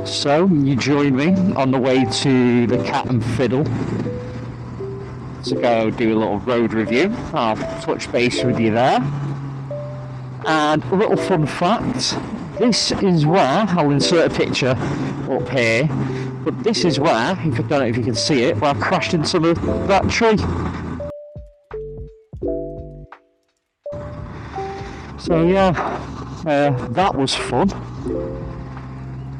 So, you join me on the way to the Cat and Fiddle to go do a little road review. I'll touch base with you there. And a little fun fact, this is where, I'll insert a picture up here, but this is where, if I don't know if you can see it, where I crashed into that tree. So yeah, that was fun.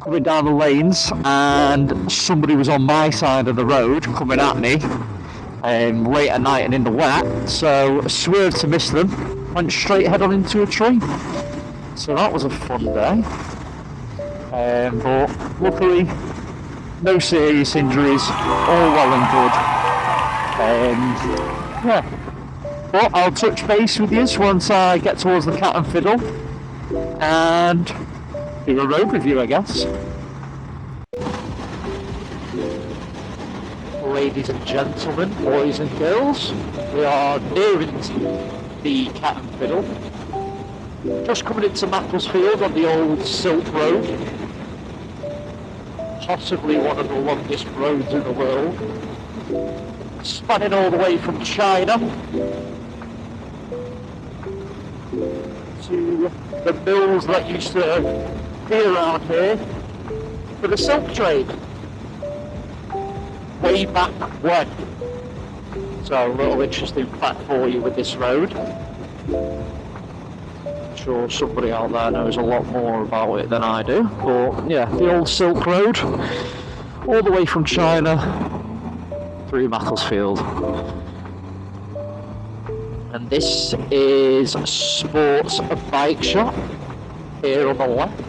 Coming down the lanes and somebody was on my side of the road coming at me late at night and in the wet, so swerved to miss them, went straight head on into a tree. So that was a fun day. But luckily no serious injuries, all well and good. Yeah. But I'll touch base with you once I get towards the Cat and Fiddle and do a road review, I guess. Ladies and gentlemen, boys and girls, we are nearing the Cat and Fiddle. Just coming into Macclesfield on the old Silk Road. Possibly one of the longest roads in the world. Spanning all the way from China to the mills that used to be around here for the silk trade way back when. So a little interesting fact for you with this road. I'm sure somebody out there knows a lot more about it than I do, but yeah, the old Silk Road all the way from China through Macclesfield. And this is Sports Bike Shop here on the left.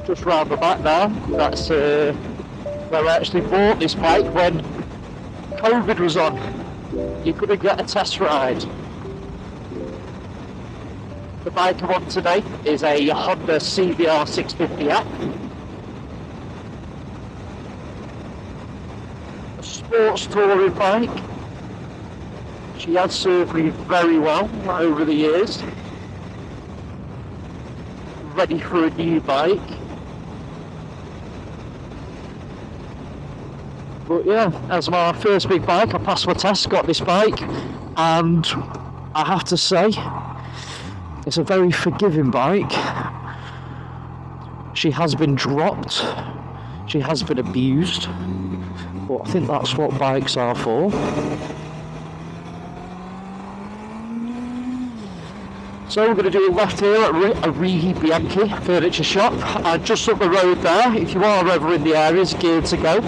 Just round the back there, that's where I actually bought this bike when COVID was on. You couldn't get a test ride. The bike I'm on today is a Honda CBR 650F. A sports touring bike. She has served me very well over the years. Ready for a new bike. But yeah, as my first big bike, I passed my test, got this bike, and I have to say, it's a very forgiving bike. She has been dropped, she has been abused, but I think that's what bikes are for. So we're going to do a left here at Rigi Bianchi Furniture Shop, and just up the road there, if you are ever in the area, it's geared to go.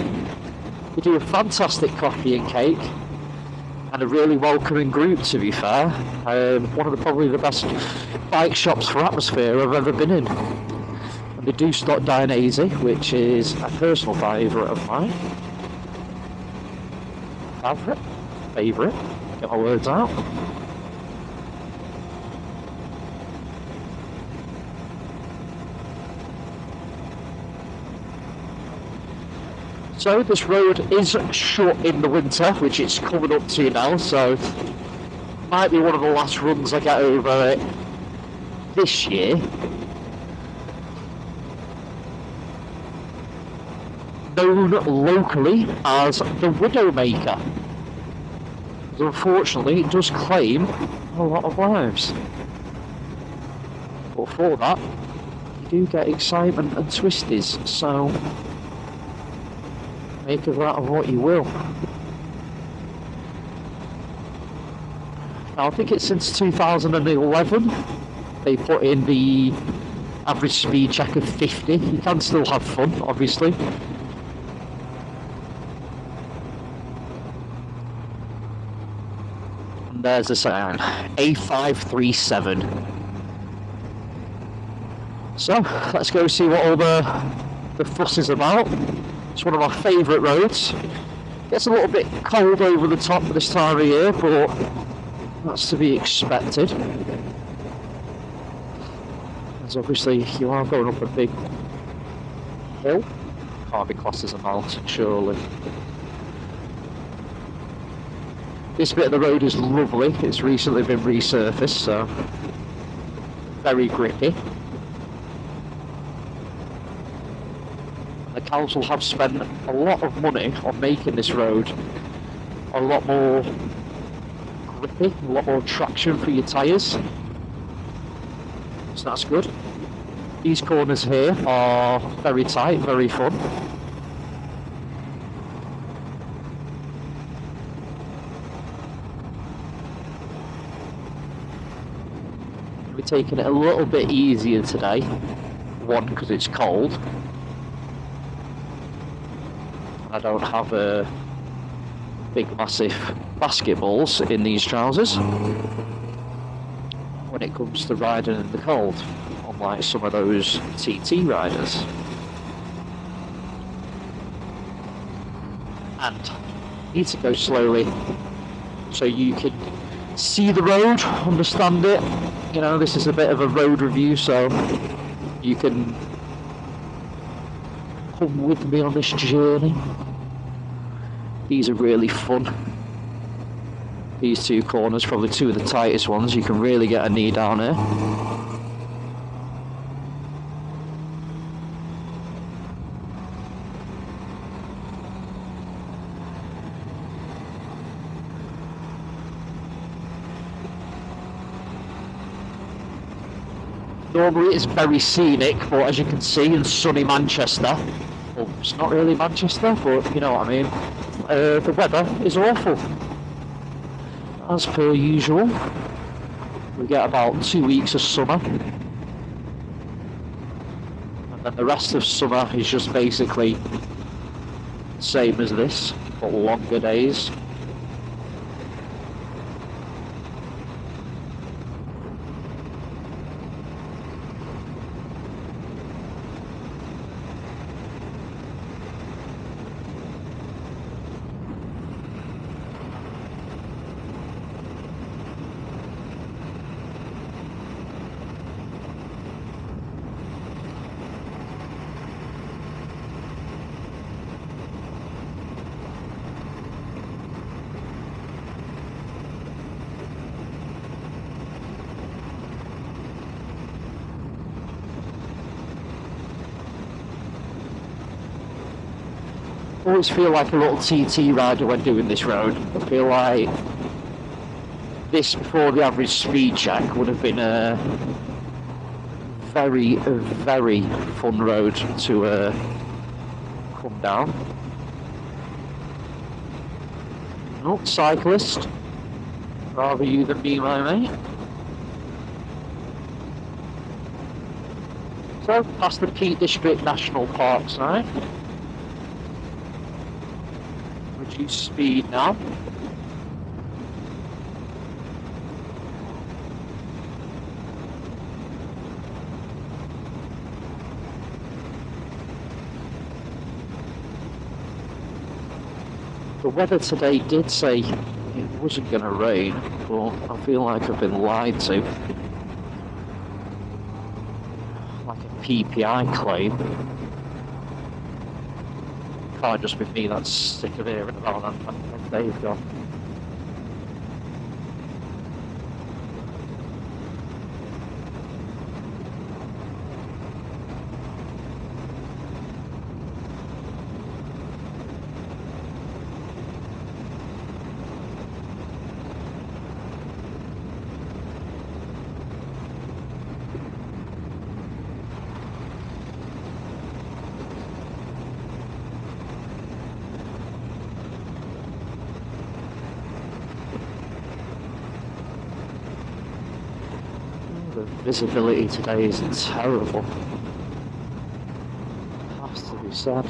We do a fantastic coffee and cake, and a really welcoming group, to be fair. One of probably the best bike shops for atmosphere I've ever been in. And they do stock Dainese, which is a personal favourite of mine. Favourite, get my words out. So this road is shut in the winter, which it's coming up to now, so might be one of the last runs I get over it this year. Known locally as the Widowmaker. Unfortunately, it does claim a lot of lives. But for that, you do get excitement and twisties, so make of that of what you will. Now, I think it's since 2011 they put in the average speed check of 50. You can still have fun, obviously. And there's the sign, A537. So, let's go see what all the fuss is about. It's one of my favourite roads. Gets a little bit cold over the top at this time of year, but that's to be expected. As obviously you are going up a big hill. Can't be classed as a mountain, surely. This bit of the road is lovely. It's recently been resurfaced, so very grippy. council have spent a lot of money on making this road a lot more grippy, a lot more traction for your tyres. So that's good. These corners here are very tight, very fun. We're taking it a little bit easier today. One, because it's cold. I don't have big massive basketballs in these trousers when it comes to riding in the cold, unlike some of those TT riders. And you need to go slowly so you can see the road, understand it. You know, this is a bit of a road review, so you can come with me on this journey. These are really fun. These two corners, probably two of the tightest ones. You can really get a knee down here. Normally it's very scenic, but as you can see in sunny Manchester, well, it's not really Manchester, but you know what I mean, the weather is awful. As per usual, we get about 2 weeks of summer, and then the rest of summer is just basically the same as this, but longer days. I always feel like a little TT rider when doing this road. I feel like this before the average speed check would have been a very, very fun road to come down. Oh, cyclist. Rather you than me, my mate. So, past the Peak District National Park side. Reduce speed now. The weather today did say it wasn't going to rain, but I feel like I've been lied to. Like a PPI claim. Can't just be me that's sick of hearing about that when they've gone. The visibility today is terrible. Has to be said.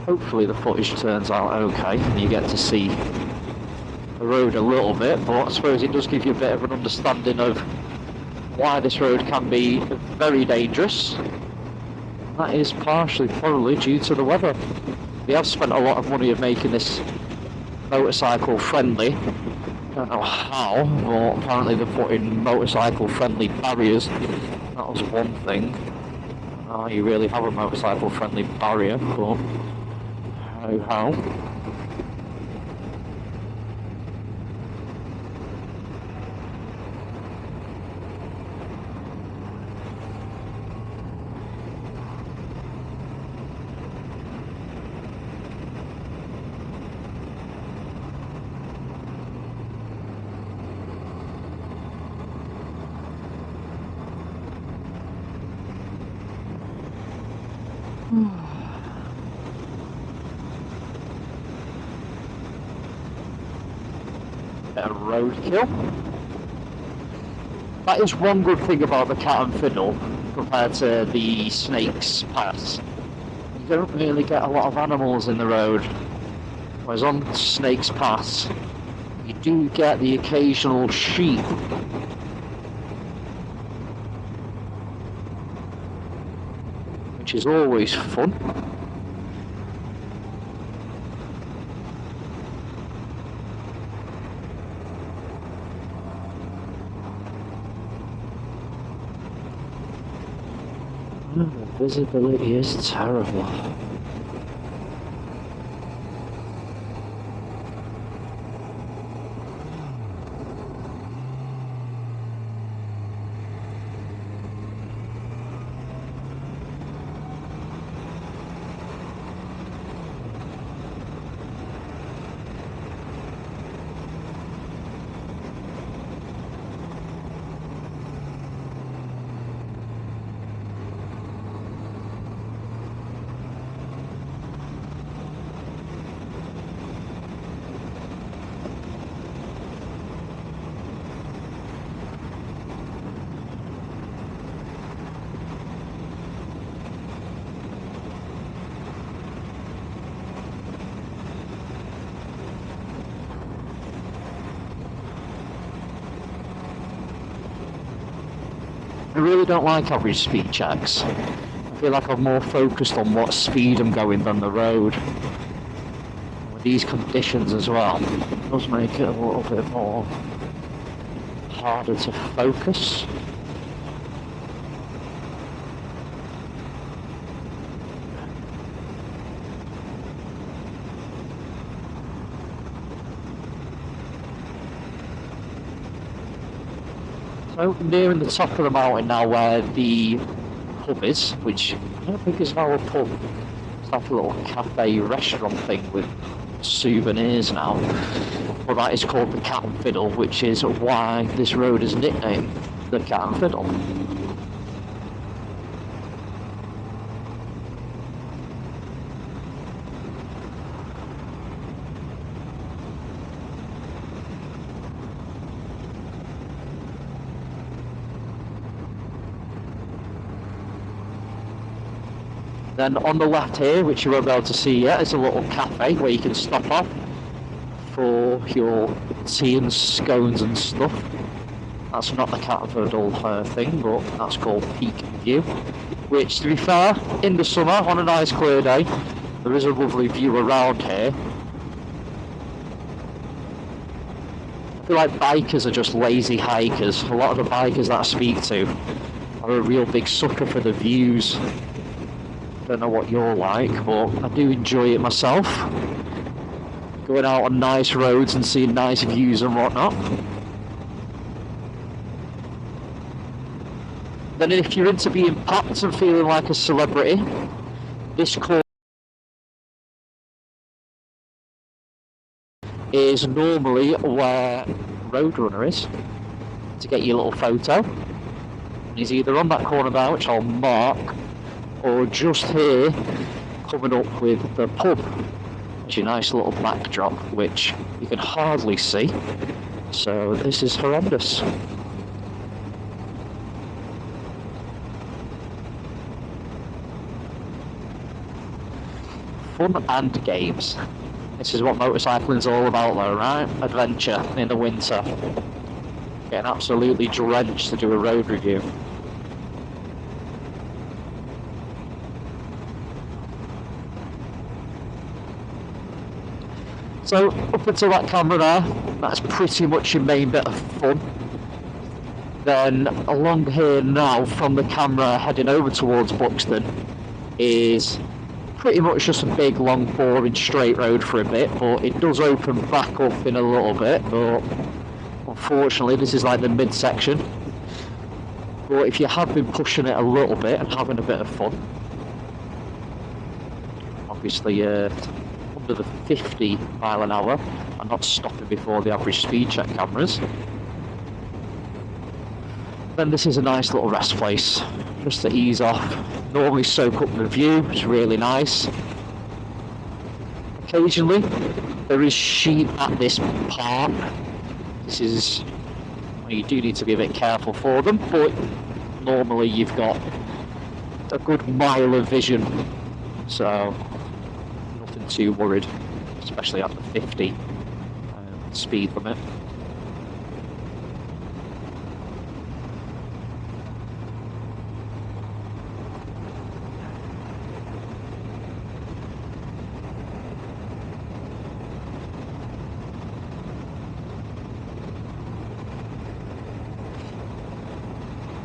Hopefully the footage turns out okay and you get to see the road a little bit, but I suppose it does give you a bit of an understanding of why this road can be very dangerous. That is partially probably due to the weather. They have spent a lot of money of making this motorcycle friendly. I don't know how, but apparently they're putting motorcycle friendly barriers. That was one thing. Oh, you really have a motorcycle friendly barrier, but how? Bit of roadkill. That is one good thing about the Cat and Fiddle compared to the Snakes Pass. You don't really get a lot of animals in the road. Whereas on Snakes Pass, you do get the occasional sheep. Which is always fun. The visibility is terrible. I really don't like average speed checks. I feel like I'm more focused on what speed I'm going than the road. With these conditions as well, it does make it a little bit more harder to focus. So nearing the top of the mountain now where the pub is, which I don't think is now a pub. It's like a little cafe restaurant thing with souvenirs now. But that is called the Cat and Fiddle, which is why this road is nicknamed the Cat and Fiddle. Then on the left here, which you won't be able to see yet, is a little cafe where you can stop off for your tea and scones and stuff. That's not the Cat and Fiddle thing, but that's called Peak View. Which, to be fair, in the summer, on a nice clear day, there is a lovely view around here. I feel like bikers are just lazy hikers. A lot of the bikers that I speak to are a real big sucker for the views. Don't know what you're like, but I do enjoy it myself. Going out on nice roads and seeing nice views and whatnot. Then if you're into being popped and feeling like a celebrity, this course is normally where Roadrunner is, to get your little photo. And he's either on that corner there, which I'll mark, or just here, coming up with the pub. It's a nice little backdrop, which you can hardly see. So this is horrendous. Fun and games. This is what motorcycling's all about though, right? Adventure in the winter. Getting absolutely drenched to do a road review. So up until that camera there, that's pretty much your main bit of fun. Then along here now, from the camera heading over towards Buxton, is pretty much just a big, long, boring straight road for a bit, but it does open back up in a little bit, but unfortunately this is like the midsection. But if you have been pushing it a little bit and having a bit of fun, obviously under the 50 mile an hour and not stopping before the average speed check cameras, then this is a nice little rest place just to ease off, normally soak up the view. It's really nice. Occasionally there is sheep at this park. This is, well, you do need to be a bit careful for them, but normally you've got a good mile of vision, so nothing too worried, especially at the 50 speed limit.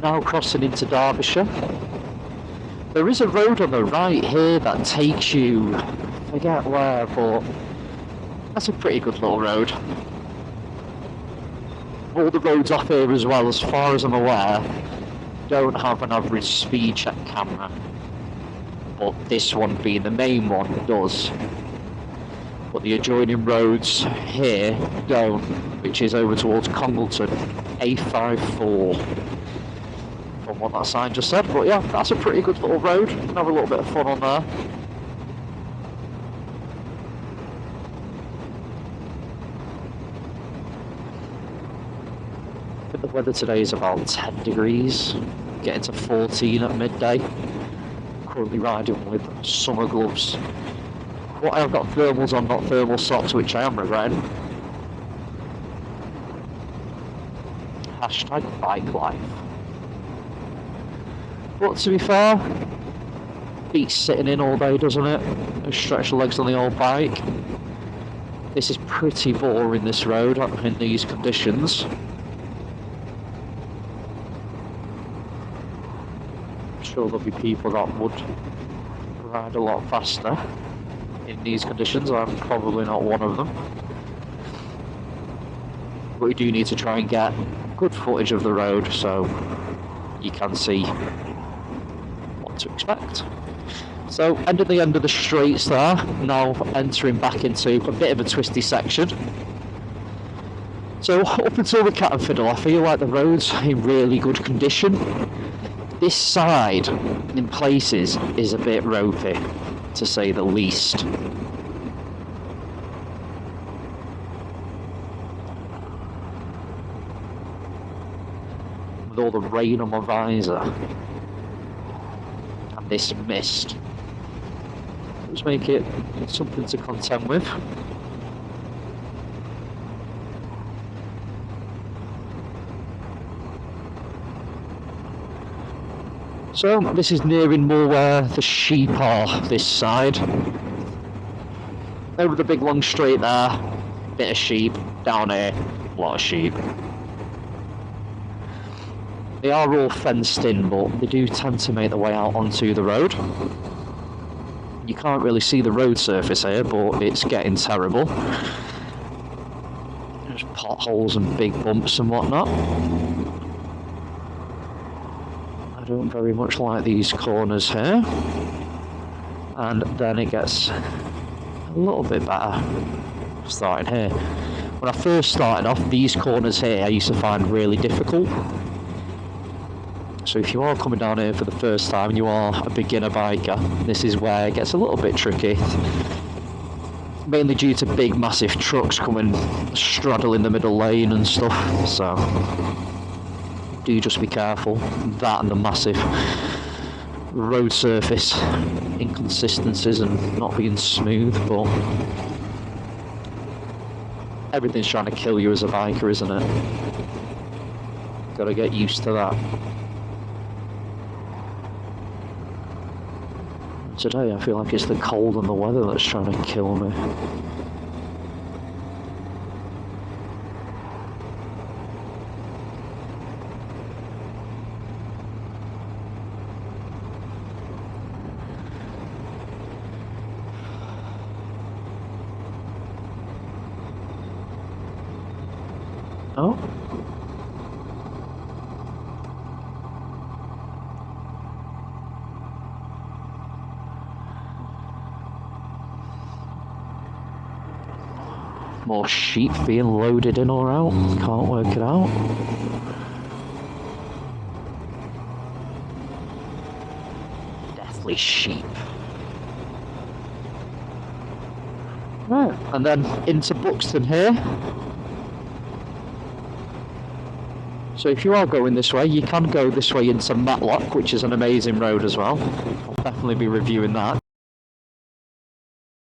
Now crossing into Derbyshire. There is a road on the right here that takes you, I forget where, but that's a pretty good little road. All the roads off here as well, as far as I'm aware, don't have an average speed check camera, but this one being the main one does. But the adjoining roads here don't, which is over towards Congleton, A54. From what that sign just said, but yeah, that's a pretty good little road. You can have a little bit of fun on there. I think the weather today is about 10 degrees, getting to 14 at midday. Currently riding with summer gloves. What I have got thermals on, not thermal socks, which I am regretting. Hashtag bike life. But to be fair, beats sitting in all day, doesn't it? Just stretch the legs on the old bike. This is pretty boring, this road, in these conditions. I'm sure there'll be people that would ride a lot faster in these conditions. I'm probably not one of them. But we do need to try and get good footage of the road so you can see to expect. So end of the straights there, now entering back into a bit of a twisty section. So up until the Cat Fiddle, I feel like the road's in really good condition. This side in places is a bit ropey, to say the least. With all the rain on my visor, this mist does make it something to contend with. So this is nearing more where the sheep are this side. Over the big long straight there, bit of sheep. Down here, a lot of sheep. They are all fenced in, but they do tend to make their way out onto the road. You can't really see the road surface here, but it's getting terrible. There's potholes and big bumps and whatnot. I don't very much like these corners here. And then it gets a little bit better starting here. When I first started off, these corners here I used to find really difficult. So if you are coming down here for the first time and you are a beginner biker, this is where it gets a little bit tricky. Mainly due to big massive trucks coming straddling the middle lane and stuff, so do just be careful. That and the massive road surface inconsistencies and not being smooth, but everything's trying to kill you as a biker, isn't it? Gotta get used to that. Today I feel like it's the cold and the weather that's trying to kill me. Oh. More sheep being loaded in or out. Can't work it out. Deathly sheep. Right, and then into Buxton here. So if you are going this way, you can go this way into Matlock, which is an amazing road as well. I'll definitely be reviewing that.